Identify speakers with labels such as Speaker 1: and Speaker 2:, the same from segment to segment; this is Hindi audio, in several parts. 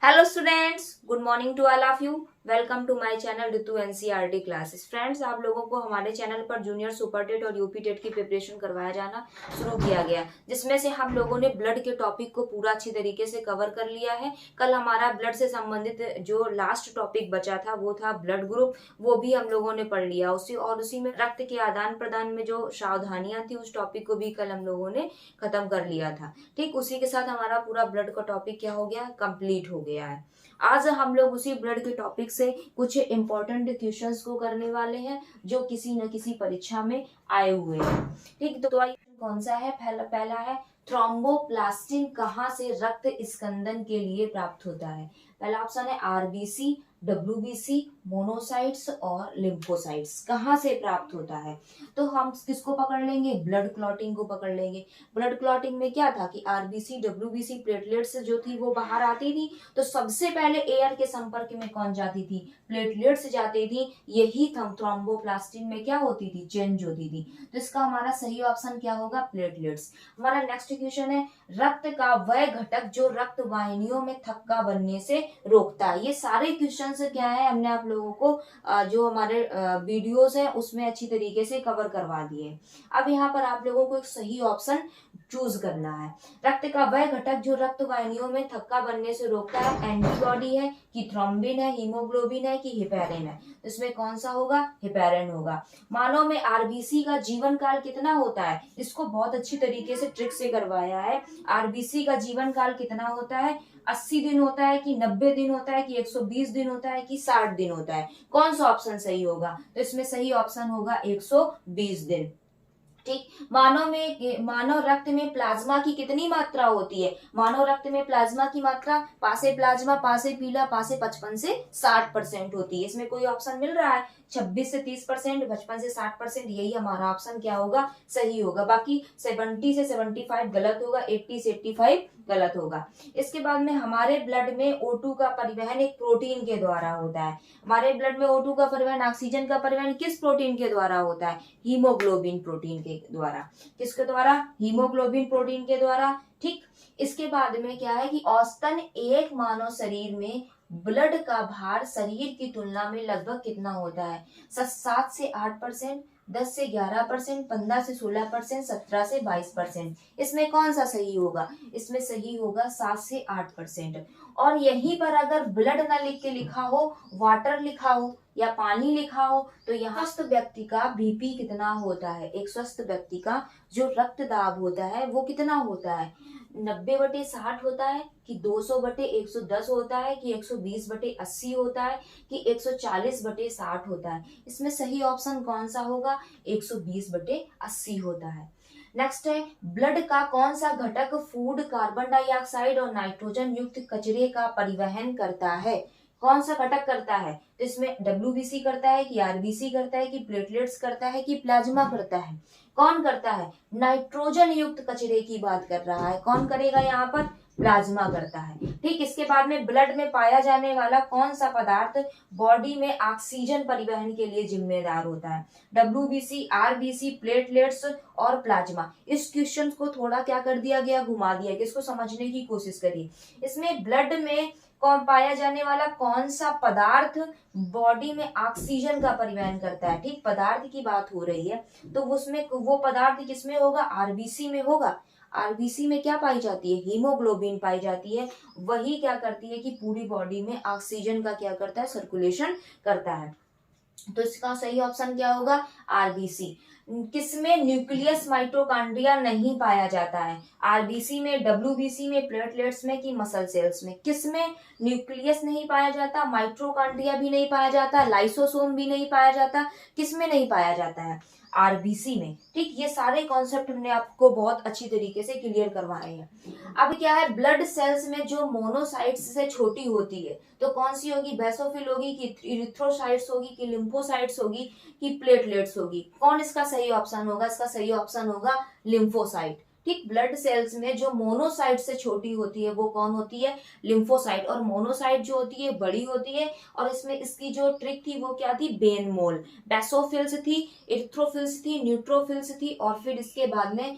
Speaker 1: Hello students, good morning to all of you. Welcome to my channel Ritu NCERT classes. Friends, आप लोगों को हमारे चैनल पर जूनियर सुपर टेट और यूपी टेट की प्रिपरेशन करवाया जाना शुरू किया गया, जिसमें से हम लोगों ने ब्लड के टॉपिक को पूरा अच्छी तरीके से कवर कर लिया है। कल हमारा ब्लड से संबंधित जो लास्ट टॉपिक बचा था वो था ब्लड ग्रुप, वो भी हम लोगों ने पढ़ लिया। उसी में रक्त के आदान प्रदान में जो सावधानियां थी उस टॉपिक को भी कल हम लोगों ने खत्म कर लिया था। ठीक उसी के साथ हमारा पूरा ब्लड का टॉपिक क्या हो गया, कंप्लीट हो गया है। आज हम लोग उसी ब्लड के टॉपिक से कुछ इंपॉर्टेंट क्वेश्चंस को करने वाले हैं जो किसी न किसी परीक्षा में आए हुए हैं। ठीक, तो आइए, कौन सा है? पहला है थ्रोम्बोप्लास्टिन कहाँ से रक्त स्कंदन के लिए प्राप्त होता है? पहला ऑप्शन है आरबीसी, डब्ल्यूबीसी, मोनोसाइट्स और लिम्फोसाइट्स। कहाँ से प्राप्त होता है? तो हम किसको पकड़ लेंगे? ब्लड क्लॉटिंग को पकड़ लेंगे। ब्लड क्लॉटिंग में क्या था कि आरबीसी डब्ल्यूबीसी प्लेटलेट्स जो थी वो बाहर आती थी, तो सबसे पहले एयर के संपर्क में कौन जाती थी? प्लेटलेट्स जाती थी। यही थ्रोम्बोप्लास्टिन में क्या होती थी? चेंज होती थी। तो इसका हमारा सही ऑप्शन क्या होगा? प्लेटलेट्स। हमारा नेक्स्ट क्वेश्चन है रक्त का वह घटक जो रक्त वाहिनियों में थक्का बनने से रोकता है। ये सारे क्वेश्चन क्या है, हमने आप लोगों को जो हमारे वीडियोस है उसमें अच्छी तरीके से कवर करवा दिए। अब यहाँ पर आप लोगों को एक सही ऑप्शन चूज करना है। रक्त का वह घटक जो रक्त वाहिनियों में थक्का बनने से रोकता है, एंटीबॉडी है कि थ्रोम्बिन है, हीमोग्लोबिन है कि हेपेरिन है? इसमें कौन सा होगा? हेपेरिन होगा। मानव में आरबीसी का जीवन काल कितना होता है? इसको बहुत अच्छी तरीके से ट्रिक से करवाया है। आरबीसी का जीवन काल कितना होता है? 80 दिन होता है कि 90 दिन होता है कि 120 दिन होता है कि 60 दिन होता है? कौन सा ऑप्शन सही होगा? तो इसमें सही ऑप्शन होगा 120 दिन। ठीक, मानव रक्त में प्लाज्मा की कितनी मात्रा होती है? मानव रक्त में प्लाज्मा की मात्रा पासे प्लाज्मा, पासे पीला, पासे 55 से 60% होती है। इसमें कोई ऑप्शन मिल रहा है? 26 से 30%, 55 से 60%, यही हमारा ऑप्शन क्या होगा? सही होगा। बाकी 70 से 75 गलत होगा, 80 से 85 गलत होगा। इसके बाद में हमारे ब्लड में O2 का परिवहन एक प्रोटीन के द्वारा होता है। हमारे ब्लड में O2 का परिवहन, ऑक्सीजन का परिवहन किस प्रोटीन के द्वारा होता है? हीमोग्लोबिन प्रोटीन के द्वारा। किसके द्वारा? हीमोग्लोबिन प्रोटीन के द्वारा। ठीक, इसके बाद में क्या है कि औसतन एक मानव शरीर में ब्लड का भार शरीर की तुलना में लगभग कितना होता है? 7 से 8%, 10 से 11%, 15 से 16%, 17 से 22%। इसमें कौन सा सही होगा? इसमें सही होगा 7 से 8%। और यहीं पर अगर ब्लड ना लिख के लिखा हो, वाटर लिखा हो या पानी लिखा हो, तो यहाँ स्वस्थ व्यक्ति का बीपी कितना होता है? एक स्वस्थ व्यक्ति का जो रक्तदाब होता है वो कितना होता है? 90/60 होता है कि 200/110 होता है कि 120/80 होता है कि 140/60 होता है? इसमें सही ऑप्शन कौन सा होगा? 120/80 होता है। नेक्स्ट है ब्लड का कौन सा घटक फूड, कार्बन डाइऑक्साइड और नाइट्रोजन युक्त कचरे का परिवहन करता है? कौन सा घटक करता है? तो इसमें डब्ल्यूबीसी करता है कि आरबीसी करता है कि प्लेटलेट्स करता है कि प्लाज्मा करता है? कौन करता है? नाइट्रोजन युक्त कचरे की बात कर रहा है। कौन करेगा यहाँ पर? प्लाज्मा करता है। ठीक, इसके बाद में ब्लड में पाया जाने वाला कौन सा पदार्थ बॉडी में ऑक्सीजन परिवहन के लिए जिम्मेदार होता है? डब्ल्यूबीसी, आरबीसी, प्लेटलेट्स और प्लाज्मा। इस क्वेश्चन को थोड़ा क्या कर दिया गया, घुमा दिया गया। इसको समझने की कोशिश करिए। इसमें ब्लड में कौन पाया जाने वाला कौन सा पदार्थ बॉडी में ऑक्सीजन का परिवहन करता है? ठीक, पदार्थ की बात हो रही है, तो उसमें वो पदार्थ किसमें होगा? आरबीसी में होगा। आरबीसी में क्या पाई जाती है? हीमोग्लोबिन पाई जाती है। वही क्या करती है कि पूरी बॉडी में ऑक्सीजन का क्या करता है? सर्कुलेशन करता है। तो इसका सही ऑप्शन क्या होगा? आरबीसी। किसमें न्यूक्लियस माइटोकॉन्ड्रिया नहीं पाया जाता है? आरबीसी में, डब्ल्यूबीसी में, प्लेटलेट्स में कि मसल सेल्स में? किसमें न्यूक्लियस नहीं पाया जाता, माइटोकॉन्ड्रिया भी नहीं पाया जाता, लाइसोसोम भी नहीं पाया जाता? किसमें नहीं पाया जाता है? आरबीसी में। ठीक, ये सारे कॉन्सेप्ट हमने आपको बहुत अच्छी तरीके से क्लियर करवाए हैं। अब क्या है, ब्लड सेल्स में जो मोनोसाइट्स से छोटी होती है तो कौन सी होगी? बेसोफिल होगी कि इरिथ्रोसाइट्स होगी कि लिम्फोसाइट्स होगी कि प्लेटलेट्स होगी? कौन इसका सही ऑप्शन होगा? इसका सही ऑप्शन होगा लिम्फोसाइट। ठीक, ब्लड सेल्स में जो मोनोसाइट से छोटी होती है वो कौन होती है, लिम्फोसाइट, और मोनोसाइट जो होती है बड़ी होती है। और इसमें इसकी जो ट्रिक थी वो क्या थी, बेनमोल, बेसोफिल्स थी, इरिथ्रोफिल्स थी, न्यूट्रोफिल्स थी, और फिर इसके बाद में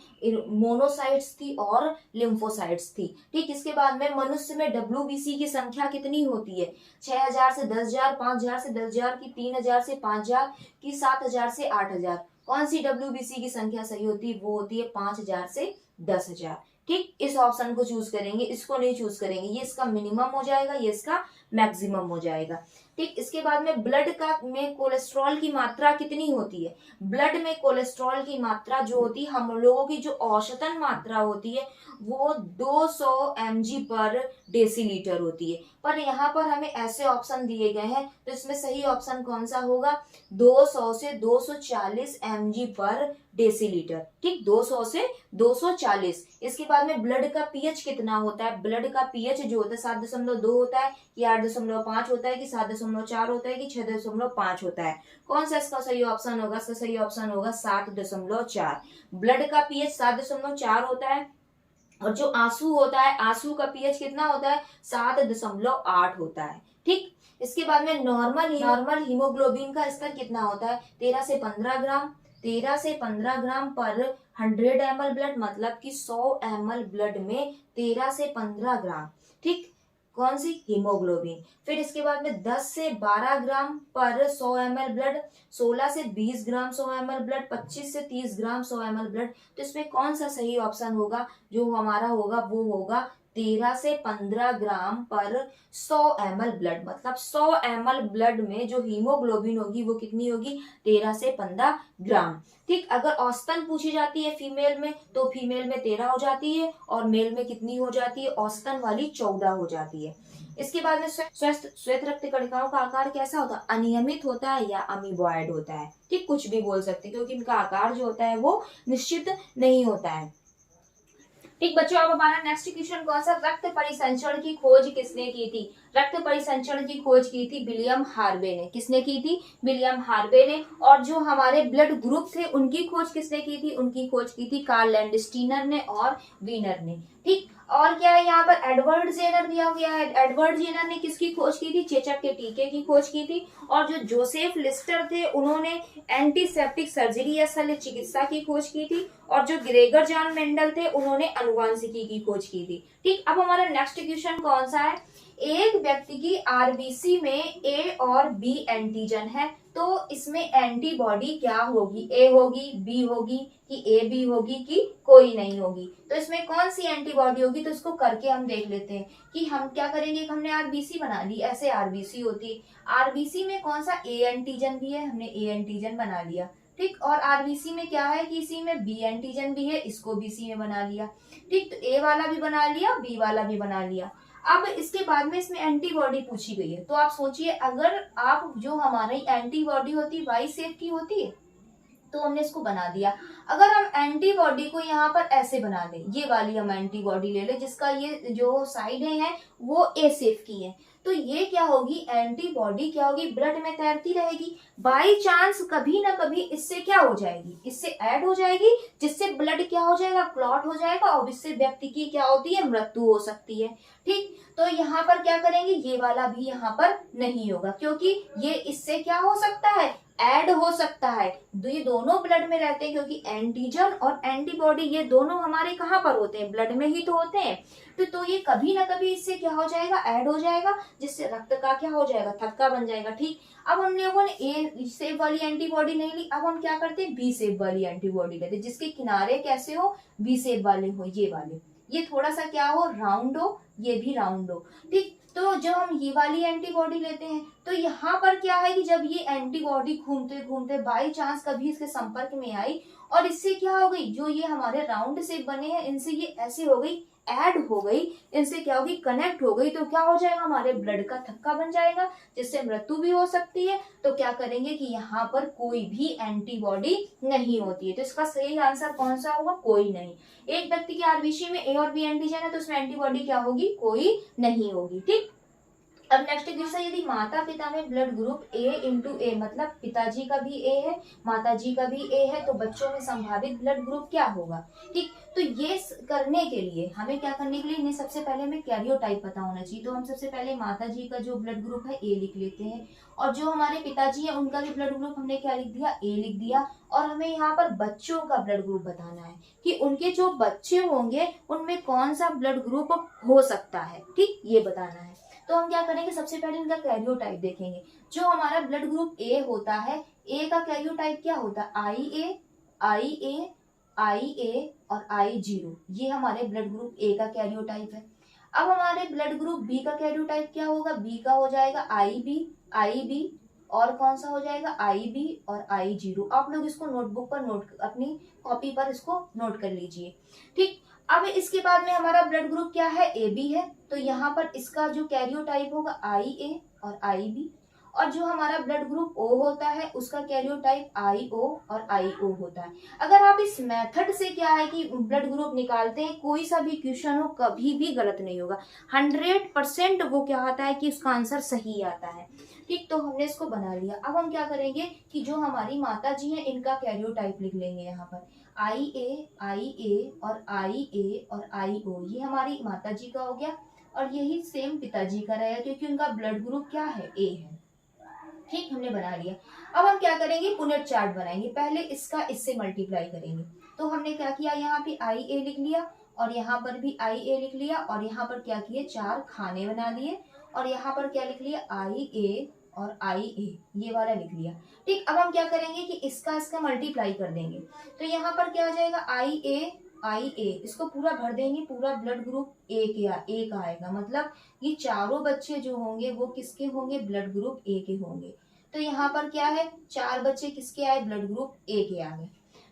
Speaker 1: मोनोसाइट्स थी और लिम्फोसाइट्स थी। ठीक, इसके बाद में मनुष्य में डब्ल्यूबीसी की संख्या कितनी होती है, 6000 से 10,000, 5000 से 10,000 की, 3000 से 5000 की, 7000 से 8000। कौन सी डब्ल्यूबीसी की संख्या सही होती है, वो होती है 5000 से 10,000। ठीक, इस ऑप्शन को चूज करेंगे, इसको नहीं चूज करेंगे, ये इसका मिनिमम हो जाएगा, ये इसका मैक्सिमम हो जाएगा। ठीक, इसके बाद में ब्लड का में कोलेस्ट्रॉल की मात्रा कितनी होती है, ब्लड में कोलेस्ट्रॉल की मात्रा जो होती है, हम लोगों की जो औसतन मात्रा होती है वो 200 mg पर डेसीलीटर होती है। पर यहाँ पर हमें ऐसे ऑप्शन दिए गए हैं, तो इसमें सही ऑप्शन कौन सा होगा, 200 से 240 mg पर डेसीलीटर। ठीक, 200 से 240। इसके बाद में ब्लड का पीएच कितना होता है, ब्लड का पीएच जो होता है 7.2 होता है कि 8.5 होता है कि 7.4 होता है कि 6.5 होता है। कौन सा इसका सही ऑप्शन होगा, इसका सही ऑप्शन होगा 7.4। ब्लड का पीएच 7.4 होता है, और जो आंसू होता है, आंसू का पीएच कितना होता है, 7.8 होता है। ठीक, इसके बाद में नॉर्मल हीमोग्लोबिन का स्तर कितना होता है, 13 से 15 ग्राम, 13 से 15 ग्राम पर 100 ml ब्लड, मतलब कि 100 ml ब्लड में 13 से 15 ग्राम। ठीक, कौन सी, हीमोग्लोबिन। फिर इसके बाद में 10 से 12 ग्राम पर 100 ml ब्लड, 16 से 20 ग्राम 100 ml ब्लड, 25 से 30 ग्राम 100 ml ब्लड। तो इसमें कौन सा सही ऑप्शन होगा, जो हमारा होगा वो होगा 13 से 15 ग्राम पर 100 ml ब्लड, मतलब 100 ml ब्लड में जो हीमोग्लोबिन होगी वो कितनी होगी, 13 से 15 ग्राम। ठीक, अगर औसतन पूछी जाती है फीमेल में, तो फीमेल में 13 हो जाती है, और मेल में कितनी हो जाती है, औसतन वाली 14 हो जाती है। इसके बाद में श्वेत रक्त कणिकाओं का आकार कैसा होता है, अनियमित होता है या अमीबॉयड होता है। ठीक, कुछ भी बोल सकते हैं, क्योंकि इनका आकार जो होता है वो निश्चित नहीं होता है। ठीक बच्चों, अब हमारा नेक्स्ट क्वेश्चन कौन सा, रक्त परिसंचरण की खोज किसने की थी, रक्त परिसंचरण की खोज की थी विलियम हार्वे ने। किसने की थी, विलियम हार्वे ने। और जो हमारे ब्लड ग्रुप थे उनकी खोज किसने की थी, उनकी खोज की थी कार्ल लैंडस्टीनर ने और वीनर ने। ठीक, और क्या है यहाँ पर, एडवर्ड जेनर दिया गया है। एडवर्ड जेनर ने किसकी खोज की थी, चेचक के टीके की खोज की थी। और जो जोसेफ लिस्टर थे उन्होंने एंटीसेप्टिक सर्जरी या शल्य चिकित्सा की खोज की थी। और जो ग्रेगर जॉन मेंडल थे उन्होंने अनुवांशिकी की खोज की थी। ठीक, अब हमारा नेक्स्ट क्वेश्चन कौन सा है, एक व्यक्ति की आरबीसी में ए और बी एंटीजन है, तो इसमें एंटीबॉडी क्या होगी, ए होगी, बी होगी कि ए बी होगी कि कोई नहीं होगी। तो इसमें कौन सी एंटीबॉडी होगी, तो इसको करके हम देख लेते हैं कि हम क्या करेंगे। हमने आरबीसी बना ली, ऐसे आरबीसी होती है, आरबीसी में कौन सा ए एंटीजन भी है, हमने ए एंटीजन बना लिया। ठीक, और आरबीसी में क्या है कि इसी में बी एंटीजन भी है, इसको बी सी में बना लिया। ठीक, तो ए वाला भी बना लिया, बी वाला भी बना लिया। अब इसके बाद में इसमें एंटीबॉडी पूछी गई है, तो आप सोचिए अगर आप जो हमारी एंटीबॉडी होती वाई शेप की होती है, तो हमने इसको बना दिया। अगर हम एंटीबॉडी को यहाँ पर ऐसे बना दें, ये वाली हम एंटीबॉडी ले लें जिसका ये जो साइड है वो ए शेप की है, तो ये क्या होगी, एंटीबॉडी क्या होगी, ब्लड में तैरती रहेगी। बाई चांस कभी ना कभी इससे क्या हो जाएगी, इससे ऐड हो जाएगी, जिससे ब्लड क्या हो जाएगा, क्लॉट हो जाएगा, और इससे व्यक्ति की क्या होती है, मृत्यु हो सकती है। ठीक, तो यहाँ पर क्या करेंगे, ये वाला भी यहाँ पर नहीं होगा, क्योंकि ये इससे क्या हो सकता है, ऐड हो सकता है। ये दोनों ब्लड में रहते हैं, क्योंकि एंटीजन और एंटीबॉडी ये दोनों हमारे कहाँ पर होते हैं, ब्लड में ही तो होते हैं। तो ये कभी ना कभी इससे क्या हो जाएगा, ऐड हो जाएगा, जिससे रक्त का क्या हो जाएगा, थक्का बन जाएगा। ठीक, अब हम लोगों ने ए शेप वाली एंटीबॉडी नहीं ली, अब हम क्या करते हैं, बी शेप वाली एंटीबॉडी लेते हैं, जिसके किनारे कैसे हो, बी शेप वाले हो, ये वाले, ये थोड़ा सा क्या हो, राउंड हो, ये भी राउंड हो। ठीक, तो जब हम ये वाली एंटीबॉडी लेते हैं, तो यहाँ पर क्या है कि जब ये एंटीबॉडी घूमते घूमते बाई चांस कभी इसके संपर्क में आई, और इससे क्या हो गई, जो ये हमारे राउंड शेप बने हैं इनसे ये ऐसे हो गई, ऐड हो गई, इनसे क्या होगी, कनेक्ट हो गई, तो क्या हो जाएगा, हमारे ब्लड का थक्का बन जाएगा, जिससे मृत्यु भी हो सकती है। तो क्या करेंगे कि यहाँ पर कोई भी एंटीबॉडी नहीं होती है, तो इसका सही आंसर कौन सा होगा, कोई नहीं। एक व्यक्ति की आरबीसी में ए और बी एंटीजन है, तो उसमें एंटीबॉडी क्या होगी, कोई नहीं होगी। ठीक, अब नेक्स्ट क्वेश्चन, यदि माता पिता में ब्लड ग्रुप A इंटू ए, मतलब पिताजी का भी A है माताजी का भी A है, तो बच्चों में संभावित ब्लड ग्रुप क्या होगा। ठीक, तो ये करने के लिए हमें क्या करने के लिए, इन्हें सबसे पहले हमें कैरियोटाइप पता होना चाहिए। तो हम सबसे पहले माताजी का जो ब्लड ग्रुप है A लिख लेते हैं, और जो हमारे पिताजी है उनका भी ब्लड ग्रुप हमने क्या लिख दिया, A लिख दिया। और हमें यहाँ पर बच्चों का ब्लड ग्रुप बताना है कि उनके जो बच्चे होंगे उनमें कौन सा ब्लड ग्रुप हो सकता है। ठीक, ये बताना है। तो हम क्या करेंगे, सबसे पहले इनका कैरियोटाइप देखेंगे। जो हमारा ब्लड ग्रुप ए होता है, ए का कैरियोटाइप क्या होता है, आई ए और I0, ये हमारे ब्लड ग्रुप ए का कैरियोटाइप है। अब हमारे ब्लड ग्रुप बी का कैरियोटाइप क्या होगा, बी का हो जाएगा आई बी और कौन सा हो जाएगा, IB और I0। आप लोग इसको नोटबुक पर अपनी कॉपी पर इसको नोट कर लीजिए। ठीक, अब इसके बाद में हमारा ब्लड ग्रुप क्या है, AB है, तो यहाँ पर इसका जो कैरियोटाइप होगा IA और IB। और जो हमारा ब्लड ग्रुप O होता है उसका कैरियोटाइप IO और IO होता है। अगर आप इस मेथड से क्या है कि ब्लड ग्रुप निकालते हैं, कोई सा भी क्वेश्चन हो कभी भी गलत नहीं होगा, 100% वो क्या होता है कि उसका आंसर सही आता है। ठीक, तो हमने इसको बना लिया। अब हम क्या करेंगे कि जो हमारी माता जी हैं इनका कैरियोटाइप लिख लेंगे। यहाँ पर IA और IA और IO, ये हमारी माता जी का हो गया, और यही सेम पिताजी का रहेगा क्योंकि उनका ब्लड ग्रुप क्या है, A है। ठीक, हमने बना लिया। अब हम क्या करेंगे, पुनेट चार्ट बनाएंगे। पहले इसका इससे मल्टीप्लाई करेंगे। तो हमने क्या किया, यहाँ पे IA लिख लिया और यहाँ पर भी IA लिख लिया, और यहाँ पर क्या किए, 4 खाने बना लिए, और यहाँ पर क्या लिख लिया, IA और IA, ये वाला लिख लिया। ठीक, अब हम क्या करेंगे कि इसका मल्टीप्लाई कर देंगे। तो यहाँ पर क्या आ जाएगा, IA, इसको पूरा भर देंगे, पूरा ब्लड ग्रुप ए का आएगा। मतलब ये चारों बच्चे जो होंगे वो किसके होंगे, ब्लड ग्रुप ए के होंगे। तो यहाँ पर क्या है, 4 बच्चे किसके आए, ब्लड ग्रुप ए के आ गए।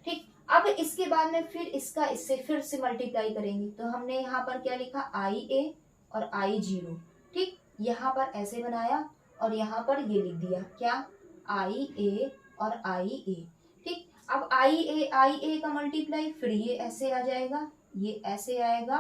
Speaker 1: ठीक, अब इसके बाद में फिर इसका इससे फिर से मल्टीप्लाई करेंगे। तो हमने यहाँ पर क्या लिखा, IA और I0। ठीक, यहाँ पर ऐसे बनाया और यहाँ पर ये लिख दिया क्या, IA और IA। ठीक, अब IA का मल्टीप्लाई, फिर ये ऐसे आ जाएगा, ये ऐसे आएगा,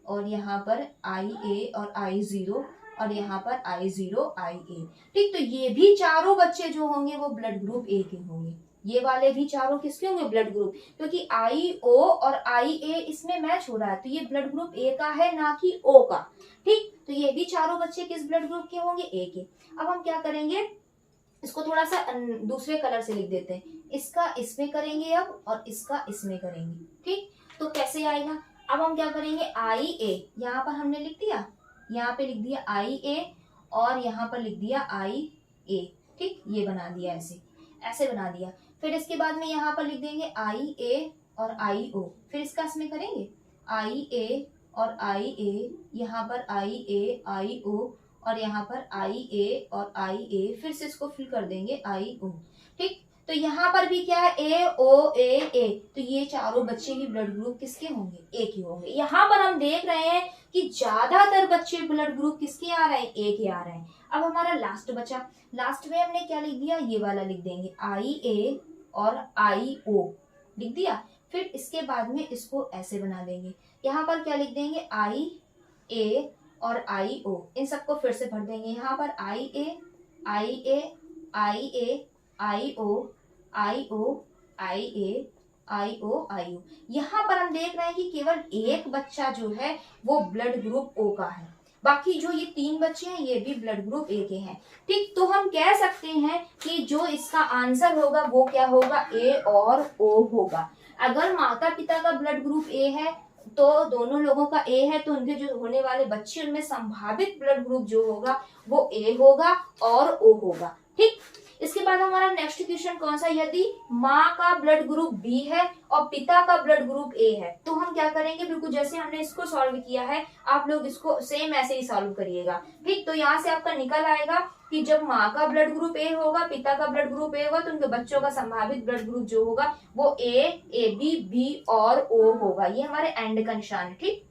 Speaker 1: और यहाँ पर IA और I0 और यहाँ पर I0 IA। ठीक, तो ये भी चारों बच्चे जो होंगे वो ब्लड ग्रुप ए के होंगे। ये वाले भी चारों किसके होंगे, ब्लड ग्रुप, क्योंकि IO और IA इसमें मैच हो रहा है, तो ये ब्लड ग्रुप ए का है ना कि O का। ठीक, तो ये भी चारों बच्चे किस ब्लड ग्रुप के होंगे, ए के। अब हम क्या करेंगे, इसको थोड़ा सा दूसरे कलर से लिख देते हैं। इसका इसमें करेंगे अब, और इसका इसमें करेंगे। ठीक, तो कैसे आएगा, अब हम क्या करेंगे, IA यहाँ पर हमने लिख दिया, यहाँ पे लिख दिया IA और यहाँ पर लिख दिया IA। ठीक, ये बना दिया, ऐसे बना दिया। फिर इसके बाद में यहाँ पर लिख देंगे IA और IO, फिर इसका इसमें करेंगे IA और IA, यहाँ पर IA IO और यहाँ पर IA और IA, फिर से इसको फिल कर देंगे IO। ठीक, तो यहाँ पर भी क्या है, A, तो ये चारों बच्चे की ब्लड ग्रुप किसके होंगे, ए के होंगे। यहाँ पर हम देख रहे हैं कि ज्यादातर बच्चे ब्लड ग्रुप किसके आ रहे हैं, ए के आ रहे हैं। अब हमारा लास्ट बचा, लास्ट में हमने क्या लिख दिया, ये वाला लिख देंगे IA और IO लिख दिया। फिर इसके बाद में इसको ऐसे बना देंगे, यहाँ पर क्या लिख देंगे, IA और IO, इन सबको फिर से भर देंगे। यहाँ पर IA IO। यहाँ पर हम देख रहे हैं कि केवल एक बच्चा जो है वो ब्लड ग्रुप O का है, बाकी जो ये 3 बच्चे हैं ये भी ब्लड ग्रुप ए के हैं। ठीक, तो हम कह सकते हैं कि जो इसका आंसर होगा वो क्या होगा, ए और ओ होगा। अगर माता पिता का ब्लड ग्रुप ए है तो दोनों लोगों का ए है, तो उनके जो होने वाले बच्चे उनमें संभावित ब्लड ग्रुप जो होगा वो ए होगा और ओ होगा। ठीक, इसके बाद हमारा नेक्स्ट क्वेश्चन कौन सा, यदि माँ का ब्लड ग्रुप बी है और पिता का ब्लड ग्रुप ए है, तो हम क्या करेंगे, बिल्कुल जैसे हमने इसको सॉल्व किया है आप लोग इसको सेम ऐसे ही सॉल्व करिएगा। ठीक, तो यहाँ से आपका निकल आएगा कि जब माँ का ब्लड ग्रुप ए होगा, पिता का ब्लड ग्रुप ए होगा, तो उनके बच्चों का संभावित ब्लड ग्रुप जो होगा वो ए बी और ओ होगा। ये हमारे एंड का निशान है। ठीक,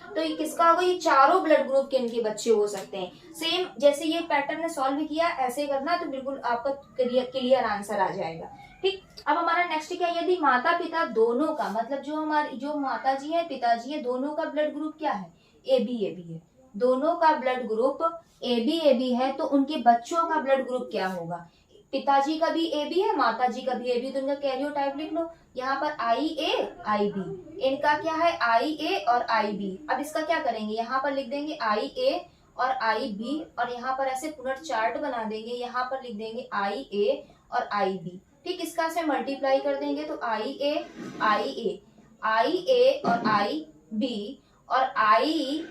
Speaker 1: तो ये किसका होगा, ये चारों ब्लड ग्रुप के इनके बच्चे हो सकते हैं। सेम जैसे ये पैटर्न ने सॉल्व किया ऐसे करना, तो बिल्कुल आपका क्लियर आंसर आ जाएगा। ठीक, अब हमारा नेक्स्ट क्या है, यदि माता पिता दोनों का, मतलब जो माता जी है पिताजी है, दोनों का ब्लड ग्रुप क्या है, ए बी है, दोनों का ब्लड ग्रुप ए बी है, तो उनके बच्चों का ब्लड ग्रुप क्या होगा? पिताजी का भी ए बी है, माताजी का भी ए बी, तो इनका कैरियोटाइप लिख लो। यहाँ पर आई ए आई बी, इनका क्या है आई ए और आई बी। अब इसका क्या करेंगे, यहाँ पर लिख देंगे आई ए और आई बी, और यहाँ पर ऐसे पुनर्चार्ट बना देंगे, यहाँ पर लिख देंगे आई ए और आई बी। ठीक, इसका से मल्टीप्लाई कर देंगे तो आई ए और आई बी और आई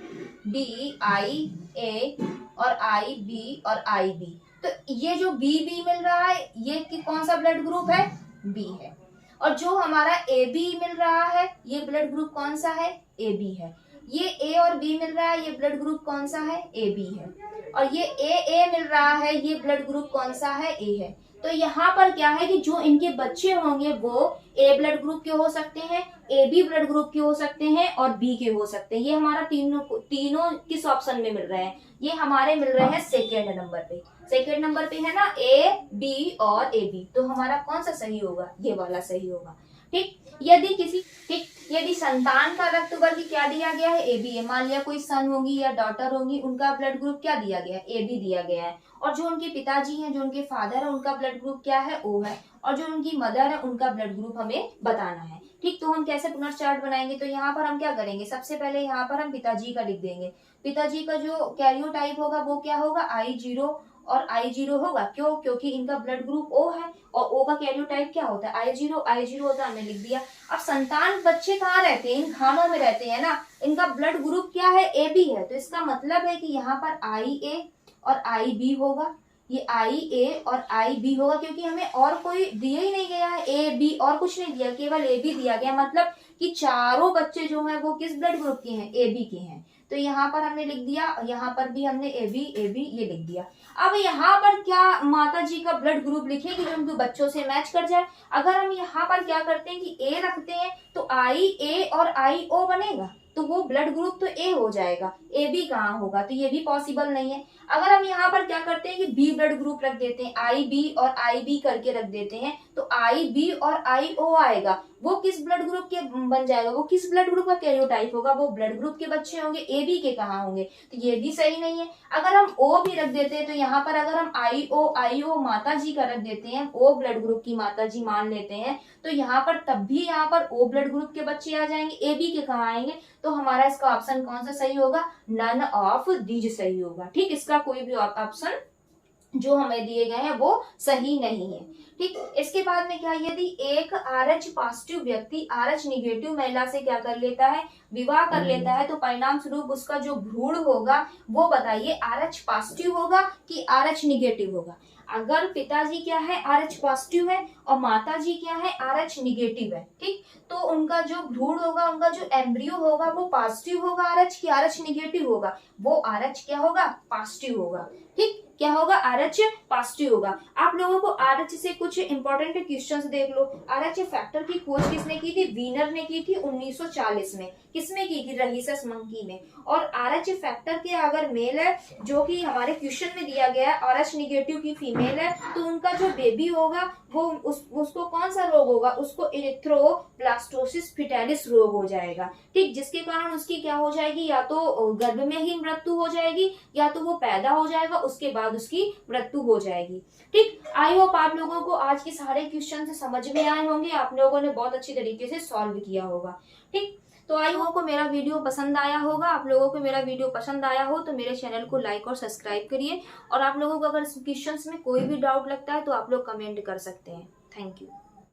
Speaker 1: बी आई ए और आई बी और आई बी। तो ये जो बी बी मिल रहा है ये कि कौन सा ब्लड ग्रुप है? बी है। और जो हमारा ए बी मिल रहा है ये ब्लड ग्रुप कौन सा है? ए बी है। ये ए और बी मिल रहा है ये ब्लड ग्रुप कौन सा है? ए बी है। और ये ए मिल रहा है ये ब्लड ग्रुप कौन सा है? ए है। तो यहाँ पर क्या है कि जो इनके बच्चे होंगे वो ए ब्लड ग्रुप के हो सकते हैं, ए बी ब्लड ग्रुप के हो सकते हैं और बी के हो सकते हैं। ये हमारा तीनों किस ऑप्शन में मिल रहे हैं? ये हमारे मिल रहे हैं सेकेंड नंबर पे। सेकेंड नंबर पे है ना ए बी और ए बी, तो हमारा कौन सा सही होगा? ये वाला सही होगा। ठीक, यदि संतान का रक्त वर्ग क्या दिया गया है? ए बी है। मान लिया कोई सन होगी या डॉटर होगी, उनका ब्लड ग्रुप क्या दिया गया है? ए बी दिया गया है। और जो उनके पिताजी हैं, जो उनके फादर है, उनका ब्लड ग्रुप क्या है? ओ है। और जो उनकी मदर है उनका ब्लड ग्रुप हमें बताना है। ठीक, तो हम कैसे पुनर्चार्ट बनाएंगे? तो यहाँ पर हम क्या करेंगे, सबसे पहले यहाँ पर हम पिताजी का लिख देंगे। पिताजी का जो कैरियोटाइप होगा वो क्या होगा? I0 और I0 होगा। क्यों? क्योंकि इनका ब्लड ग्रुप O है और O का कैरियोटाइप क्या होता है? I0 होता है, हमने लिख दिया। अब संतान बच्चे कहाँ रहते हैं? इन खानों में रहते हैं ना। इनका ब्लड ग्रुप क्या है? AB है। तो इसका मतलब है कि यहाँ पर IA और IB होगा। ये IA और IB होगा, क्योंकि हमें और कोई दिया ही नहीं गया है। AB और कुछ नहीं दिया, केवल AB दिया गया। मतलब कि चारों बच्चे जो हैं वो किस ब्लड ग्रुप के हैं? AB के हैं। तो यहाँ पर हमने लिख दिया, यहाँ पर भी हमने AB ये लिख दिया। अब यहाँ पर क्या माता जी का ब्लड ग्रुप लिखेंगे जो उनके बच्चों से मैच कर जाए? अगर हम यहाँ पर क्या करते हैं कि A रखते हैं तो IA और IO बनेगा, तो वो ब्लड ग्रुप तो A हो जाएगा, AB कहाँ होगा? तो ये भी पॉसिबल नहीं है। अगर हम यहाँ पर क्या करते हैं कि B ब्लड ग्रुप रख देते हैं, IB और IB करके रख देते हैं, तो IB और IO आएगा। वो किस ब्लड ग्रुप के बन जाएगा? वो किस ब्लड ग्रुप का कैरियोटाइप होगा? वो ब्लड ग्रुप के बच्चे होंगे, AB के कहाँ होंगे? तो ये भी सही नहीं है। अगर हम O भी रख देते हैं तो यहाँ पर अगर हम IO माता जी का रख देते हैं, O ब्लड ग्रुप की माता जी मान लेते हैं, तो यहाँ पर तब भी यहाँ पर O ब्लड ग्रुप के बच्चे आ जाएंगे, AB के कहाँ आएंगे? तो हमारा इसका ऑप्शन कौन सा सही होगा? नन ऑफ दीज सही होगा। ठीक, इसका कोई भी ऑप्शन जो हमें दिए गए हैं वो सही नहीं है। ठीक, इसके बाद में क्या, यदि एक RH पॉजिटिव व्यक्ति RH निगेटिव महिला से क्या कर लेता है? विवाह कर लेता है, तो परिणाम स्वरूप उसका जो भ्रूण होगा वो बताइए RH पॉजिटिव होगा कि RH निगेटिव होगा? अगर पिताजी क्या है? RH पॉजिटिव है और माताजी क्या है? RH निगेटिव है। ठीक, तो उनका जो भ्रूण होगा, उनका जो एम्ब्रियो होगा वो पॉजिटिव होगा RH की RH निगेटिव होगा? वो RH क्या होगा? पॉजिटिव होगा। ठीक, क्या होगा? RH पॉजिटिव होगा। आप लोगों को RH से कुछ इंपॉर्टेंट क्वेश्चंस देख लो। RH फैक्टर की खोज किसने की थी? वीनर ने की थी 1940 में। किसमें की थी? रहीसस मंकी में। और RH फैक्टर के अगर मेल है, जो कि हमारे क्वेश्चन में दिया गया है, RH निगेटिव की फीमेल है, तो उनका जो बेबी होगा वो उसको कौन सा रोग होगा? उसको इरिथ्रोब्लास्टोसिस फिटालिस रोग हो जाएगा। ठीक, जिसके कारण उसकी क्या हो जाएगी? या तो गर्भ में ही मृत्यु हो जाएगी या तो वो पैदा हो जाएगा, उसके बाद उसकी मृत्यु हो जाएगी। ठीक, आई होप आप लोगों को आज के सारे क्वेश्चन समझ में आए होंगे, आप लोगों ने बहुत अच्छी तरीके से सॉल्व किया होगा। ठीक, तो आई होप को मेरा वीडियो पसंद आया होगा। आप लोगों को मेरा वीडियो पसंद आया हो तो मेरे चैनल को लाइक और सब्सक्राइब करिए। और आप लोगों को अगर क्वेश्चंस में कोई भी डाउट लगता है तो आप लोग कमेंट कर सकते हैं। Thank you.